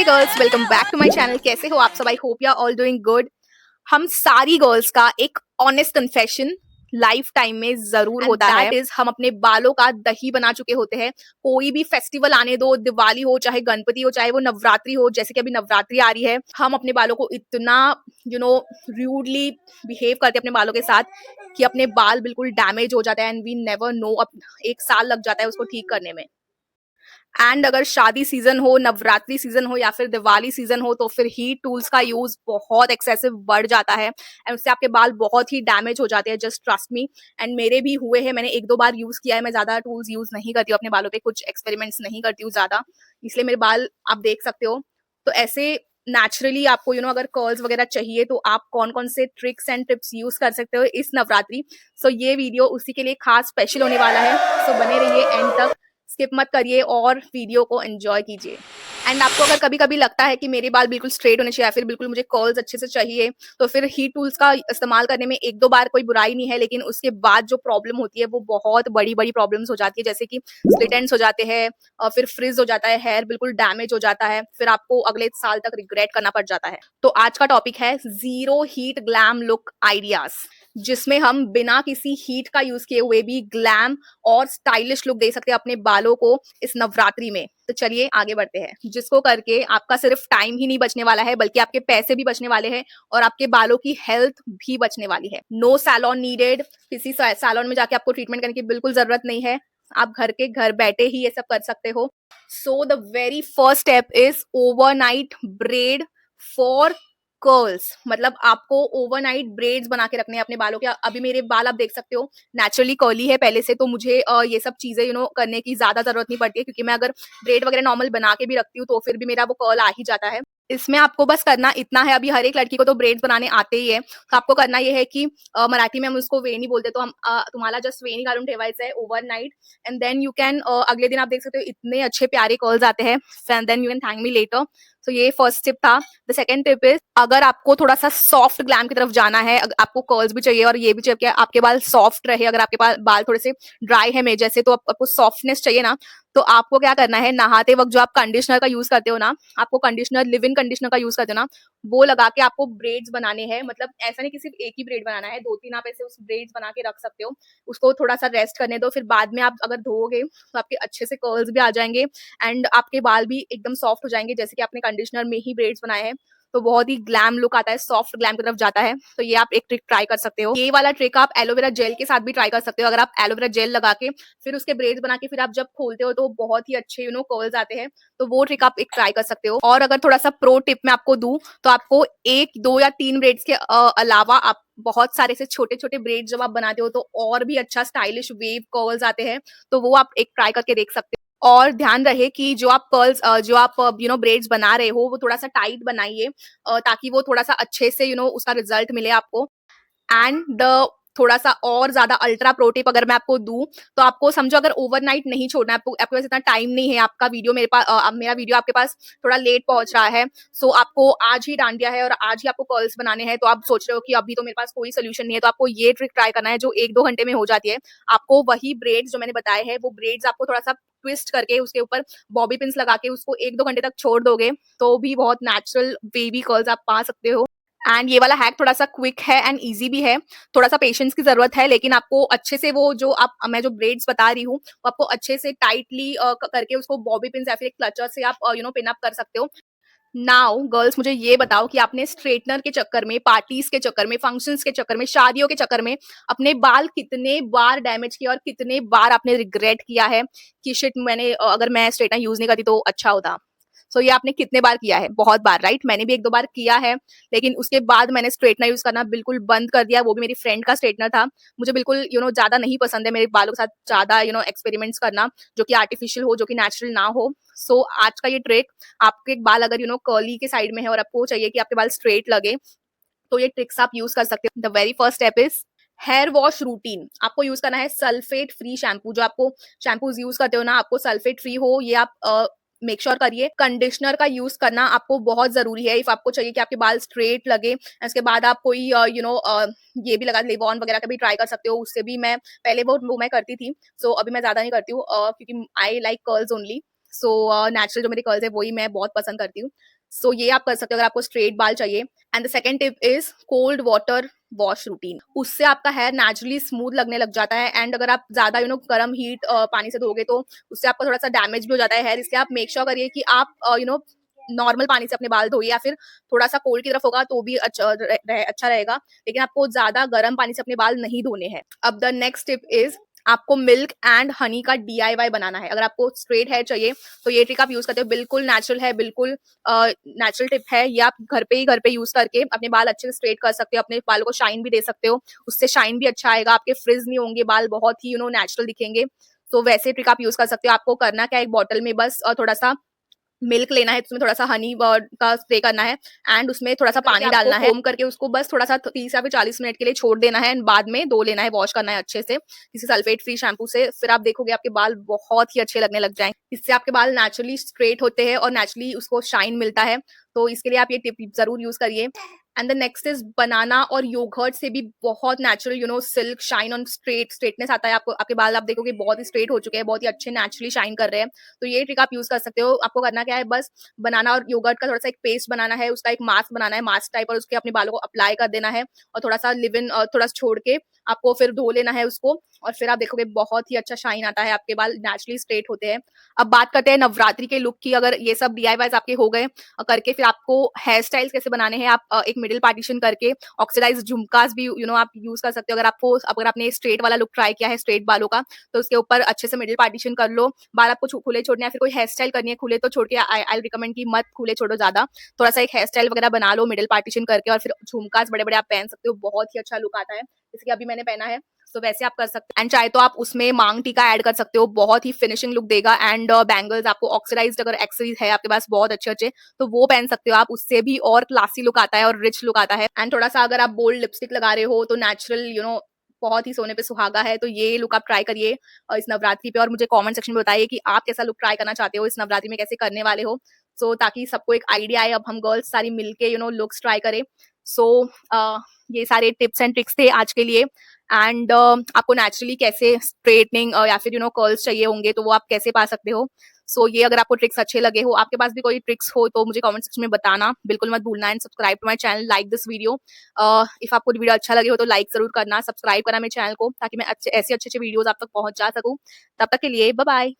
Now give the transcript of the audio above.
Girls, welcome back to my channel. कैसे हो आप सब? I hope you are all doing good. हम सारी गर्ल्स का एक ऑनेस्ट कन्फेशन लाइफ टाइम में जरूर होता है, दैट इज हम अपने बालों का दही बना चुके होते हैं। कोई भी फेस्टिवल आने दो, दिवाली हो चाहे गणपति हो चाहे वो नवरात्रि हो, जैसे कि अभी नवरात्रि आ रही है, हम अपने बालों को इतना रूडली बिहेव करते हैं अपने बालों के साथ कि अपने बाल बिल्कुल डैमेज हो जाते हैं एंड वी नेवर नो। अब 1 साल लग जाता है उसको ठीक करने में। एंड अगर शादी सीजन हो, नवरात्रि सीजन हो या फिर दिवाली सीजन हो तो फिर हीट टूल्स का यूज बहुत एक्सेसिव बढ़ जाता है एंड उससे आपके बाल बहुत ही डैमेज हो जाते हैं। Just trust me. एंड मेरे भी हुए हैं, मैंने 1-2 बार यूज किया है। मैं ज्यादा टूल्स यूज नहीं करती हूँ अपने बालों पे, कुछ एक्सपेरिमेंट्स नहीं करती हूँ ज्यादा, इसलिए मेरे बाल आप देख सकते हो। तो ऐसे नेचुरली आपको अगर कर्ल्स वगैरह चाहिए तो आप कौन कौन से ट्रिक्स एंड टिप्स यूज कर सकते हो इस नवरात्रि। सो ये वीडियो उसी के लिए खास स्पेशल होने वाला है। सो बने रहिए एंड तक, स्किप मत करिए और वीडियो को एंजॉय कीजिए। एंड आपको अगर कभी कभी लगता है कि मेरे बाल बिल्कुल स्ट्रेट होने चाहिए या फिर बिल्कुल मुझे कर्ल्स अच्छे से चाहिए, तो फिर हीट टूल्स का इस्तेमाल करने में 1-2 बार कोई बुराई नहीं है, लेकिन उसके बाद जो प्रॉब्लम होती है वो बहुत बड़ी बड़ी प्रॉब्लम्स हो जाती है, जैसे कि स्प्लिट एंड्स हो जाते हैं और फिर फ्रिज हो जाता है, हेयर बिल्कुल डैमेज हो जाता है, फिर आपको अगले साल तक रिग्रेट करना पड़ जाता है। तो आज का टॉपिक है zero heat glam look ideas, जिसमें हम बिना किसी हीट का यूज किए हुए भी ग्लैम और स्टाइलिश लुक दे सकते हैं अपने बालों को इस नवरात्रि में। तो चलिए आगे बढ़ते हैं, जिसको करके आपका सिर्फ टाइम ही नहीं बचने वाला है बल्कि आपके पैसे भी बचने वाले हैं और आपके बालों की हेल्थ भी बचने वाली है। नो सैलून नीडेड, किसी सैलून में जाके आपको ट्रीटमेंट करने की बिल्कुल जरूरत नहीं है। आप घर बैठे ही ये सब कर सकते हो। So the very first step is overnight bread for curls. मतलब आपको ओवरनाइट ब्रेड्स बना के रखने हैं अपने बालों के। अभी मेरे बाल आप देख सकते हो नेचुरली कर्ली है पहले से, तो मुझे ये सब चीजें करने की ज्यादा जरूरत नहीं पड़ती है, क्योंकि मैं अगर ब्रेड वगैरह नॉर्मल बना के भी रखती हूँ तो फिर भी मेरा वो कर्ल आ ही जाता है। इसमें आपको बस करना इतना है, अभी हर एक लड़की को तो ब्रेड्स बनाने आते ही है, तो आपको करना ये है कि मराठी में हम उसको वेणी बोलते, तो हम तुम्हाला जस्ट वेणी घालून ठेवायचं है overnight and then you can अगले दिन आप देख सकते हो इतने अच्छे प्यारे कर्ल्स आते हैं। Then you can thank me later. तो ये फर्स्ट टिप था। द सेकंड टिप इज, अगर आपको थोड़ा सा सॉफ्ट ग्लैम की तरफ जाना है, आपको कर्ल्स भी चाहिए और ये भी चाहिए कि आपके बाल सॉफ्ट रहे, अगर आपके बाल थोड़े से ड्राई है मेरे जैसे, तो आपको सॉफ्टनेस चाहिए ना, तो आपको क्या करना है, नहाते वक्त जो आप कंडीशनर का यूज करते हो ना, आपको कंडीशनर लिव इन कंडीशनर का यूज करते हो ना, वो लगा के आपको ब्रेड्स बनाने हैं। मतलब ऐसा नहीं कि सिर्फ एक ही ब्रेड बनाना है, 2-3 आप ऐसे उस ब्रेड्स बना के रख सकते हो। उसको थोड़ा सा रेस्ट करने दो, फिर बाद में आप अगर धोओगे तो आपके अच्छे से कर्ल्स भी आ जाएंगे एंड आपके बाल भी एकदम सॉफ्ट हो जाएंगे, जैसे कि आपने कंडीशनर में ही ब्रेड्स बनाए हैं। तो बहुत ही ग्लैम लुक आता है, सॉफ्ट ग्लैम की तरफ जाता है। तो ये आप एक ट्रिक ट्राई कर सकते हो। ये वाला ट्रिक आप एलोवेरा जेल के साथ भी ट्राई कर सकते हो। अगर आप एलोवेरा जेल लगा के फिर उसके ब्रेड्स बना के फिर आप जब खोलते हो तो बहुत ही अच्छे कर्ल्स आते हैं। तो वो ट्रिक आप एक ट्राई कर सकते हो। और अगर थोड़ा सा प्रो टिप मैं आपको दूं तो आपको 1, 2 या 3 ब्रेड्स के अलावा आप बहुत सारे से छोटे छोटे ब्रेड जब आप बनाते हो तो और भी अच्छा स्टाइलिश वेव कर्ल्स आते हैं। तो वो आप एक ट्राई करके देख सकते हो। और ध्यान रहे कि जो आप कर्ल्स जो आप ब्रेड्स बना रहे हो वो थोड़ा सा टाइट बनाइए, ताकि वो थोड़ा सा अच्छे से उसका रिजल्ट मिले आपको। एंड द थोड़ा सा और ज्यादा अल्ट्रा प्रो टिप अगर मैं आपको दूं, तो आपको समझो अगर ओवरनाइट नहीं छोड़ना है, आपके पास इतना टाइम नहीं है, आपका वीडियो मेरे पास मेरा वीडियो आपके पास थोड़ा लेट पहुंच रहा है, सो आपको आज ही डांडिया है और आज ही आपको कर्ल्स बनाने हैं, तो आप सोच रहे हो कि अभी तो मेरे पास कोई सोल्यूशन नहीं है, तो आपको ये ट्रिक ट्राई करना है जो 1-2 घंटे में हो जाती है। आपको वही ब्रेड्स जो मैंने बताए हैं, वो ब्रेड्स आपको थोड़ा सा ट्विस्ट करके उसके ऊपर बॉबी पिन्स लगा के उसको 1-2 घंटे तक छोड़ दोगे तो भी बहुत नेचुरल बेबी कर्ल्स आप पा सकते हो। एंड ये वाला हैक थोड़ा सा क्विक है एंड इजी भी है, थोड़ा सा पेशेंस की जरूरत है, लेकिन आपको अच्छे से वो जो आप मैं जो ब्रेड्स बता रही हूँ वो आपको अच्छे से टाइटली करके उसको बॉबी पिन या फिर एक क्लचर से आप पिन अप कर सकते हो। नाउ गर्ल्स, मुझे ये बताओ कि आपने स्ट्रेटनर के चक्कर में, पार्टीज के चक्कर में, फंक्शंस के चक्कर में, शादियों के चक्कर में अपने बाल कितने बार डैमेज किया और कितने बार आपने रिग्रेट किया है कि शिट मैंने अगर मैं स्ट्रेटनर यूज नहीं करती तो अच्छा होता। सो ये आपने कितने बार किया है? बहुत बार, राइट? मैंने भी 1-2 बार किया है, लेकिन उसके बाद मैंने स्ट्रेटनर यूज करना बिल्कुल बंद कर दिया। वो भी मेरी फ्रेंड का स्ट्रेटनर था। मुझे बिल्कुल ज्यादा नहीं पसंद है मेरे बालों के साथ ज्यादा एक्सपेरिमेंट्स करना जो कि आर्टिफिशियल हो, जो कि नेचुरल ना हो। सो आज का ये ट्रिक, आपके बाल अगर कर्ली के साइड में है और आपको चाहिए कि आपके बाल स्ट्रेट लगे, तो ये ट्रिक्स आप यूज कर सकते हो। The very first step is here wash routine. आपको यूज करना है सल्फेट फ्री शैम्पू। जो आपको शैम्पूज यूज करते हो ना, आपको सल्फेट फ्री हो, ये आप मेक श्योर करिए। कंडीशनर का यूज करना आपको बहुत जरूरी है इफ आपको चाहिए कि आपके बाल स्ट्रेट लगे। इसके बाद आप कोई ये भी लगा, लेवॉन वगैरह का भी ट्राई कर सकते हो। उससे भी मैं पहले वो मैं करती थी, सो अभी मैं ज्यादा नहीं करती हूँ, क्योंकि I like curls only. So natural जो मेरे कर्ल्स है वही मैं बहुत पसंद करती हूँ। सो ये आप कर सकते हो अगर आपको स्ट्रेट बाल चाहिए। And the second tip is cold water wash routine. उससे आपका हेयर नेचुरली स्मूथ लगने लग जाता है। एंड अगर आप ज्यादा गर्म हीट पानी से धोगे तो उससे आपका थोड़ा सा डैमेज भी हो जाता है हेयर। इसलिए आप मेक श्योर करिए कि आप नॉर्मल पानी से अपने बाल धोइए, या फिर थोड़ा सा कोल्ड की तरफ होगा तो भी अच्छा रहेगा, लेकिन आपको ज्यादा गर्म पानी से अपने बाल नहीं धोने हैं। अब द नेक्स्ट टिप इज आपको मिल्क एंड हनी का DIY बनाना है। अगर आपको स्ट्रेट हेयर चाहिए तो ये ट्रिक आप यूज करते हो, बिल्कुल नेचुरल है, बिल्कुल नेचुरल टिप है। ये आप घर पे यूज करके अपने बाल अच्छे से स्ट्रेट कर सकते हो, अपने बालों को शाइन भी दे सकते हो। उससे शाइन भी अच्छा आएगा, आपके फ्रिज नहीं होंगे, बाल बहुत ही नेचुरल दिखेंगे। तो वैसे ट्रिक आप यूज कर सकते हो। आपको करना क्या है, एक बॉटल में बस थोड़ा सा मिल्क लेना है, उसमें थोड़ा सा हनी का स्प्रे करना है, एंड उसमें थोड़ा सा पानी डालना है, फोम करके उसको बस थोड़ा सा 30 या फिर 40 मिनट के लिए छोड़ देना है, एंड बाद में धो लेना है, वॉश करना है अच्छे से किसी सल्फेट फ्री शैम्पू से। फिर आप देखोगे आपके बाल बहुत ही अच्छे लगने लग जाएंगे। इससे आपके बाल नेचुरली स्ट्रेट होते हैं और नेचुरली उसको शाइन मिलता है। तो इसके लिए आप ये टिप जरूर यूज करिए। And the next is banana और योगर्ट से भी बहुत natural silk shine on straightness आता है। आपको आपके बाल आप देखोगे बहुत ही स्ट्रेट हो चुके हैं, बहुत ही अच्छे नेचुरली शाइन कर रहे हैं। तो ये ट्रिक आप यूज कर सकते हो। आपको करना क्या है, बस बनाना और योगर्ट का थोड़ा सा एक पेस्ट बनाना है, उसका एक मास्क बनाना है, मास्क टाइप, और उसके अपने बालों को अप्लाई कर देना है, और थोड़ा सा लिव इन थोड़ा सा छोड़ के आपको फिर धो लेना है उसको, और फिर आप देखोगे बहुत ही अच्छा शाइन आता है, आपके बाल नेचुरली स्ट्रेट होते हैं। अब बात करते हैं नवरात्रि के लुक की। अगर ये सब DIYs आपके हो गए करके, फिर आपको हेयर स्टाइल्स कैसे बनाने हैं। आप एक मिडिल पार्टीशन करके ऑक्सीडाइज झुमकास भी आप यूज कर सकते हो। अगर आपने स्ट्रेट वाला लुक ट्राई किया है स्ट्रेट बालों का, तो उसके ऊपर अच्छे से मिडिल पार्टीशन कर लो। बाल आपको खुले छोड़ने या फिर कोई हेयर स्टाइल करनी है खुले तो छोड़ के, आई रिकमेंड की मत खुले छोड़ो ज्यादा, थोड़ा सा एक हेयर स्टाइल वगैरह बना लो मिडिल पार्टीशन करके, और फिर झुमकास बड़े बड़े आप पहन सकते हो, बहुत ही अच्छा लुक आता है, जैसे कि अभी मैंने पहना है। तो वैसे आप कर सकते हैं। एंड चाहे तो आप उसमें मांग टीका ऐड कर सकते हो, बहुत ही फिनिशिंग लुक देगा। एंड बैंगल्स आपको ऑक्सीडाइज्ड अगर एक्सेसरीज है आपके पास बहुत अच्छे अच्छे, तो वो पहन सकते हो आप, उससे भी और क्लासी लुक आता है और रिच लुक आता है। एंड थोड़ा सा अगर आप बोल्ड लिपस्टिक लगा रहे हो तो नेचुरल बहुत ही सोने पे सुहागा है, तो ये लुक आप ट्राई करिए इस नवरात्रि पे, और मुझे कमेंट सेक्शन में बताइए कि आप कैसा लुक ट्राई करना चाहते हो इस नवरात्रि में, कैसे करने वाले हो। सो ताकि सबको एक आइडिया आए, अब हम गर्ल्स सारी मिलके लुक्स ट्राई करें। सो ये सारे टिप्स एंड ट्रिक्स थे आज के लिए। एंड आपको नेचुरली कैसे स्ट्रेटनिंग या फिर कर्ल्स चाहिए होंगे तो वो आप कैसे पा सकते हो। सो ये अगर आपको ट्रिक्स अच्छे लगे हो, आपके पास भी कोई ट्रिक्स हो, तो मुझे कमेंट सेक्शन में बताना बिल्कुल मत भूलना। And subscribe to my channel, like this video. If आपको वीडियो अच्छा लगे हो तो लाइक जरूर करना, सब्सक्राइब करना मेरे चैनल को, ताकि मैं ऐसे अच्छे वीडियोस आप तक पहुंचा सकूं। तब तक के लिए बाय बाय।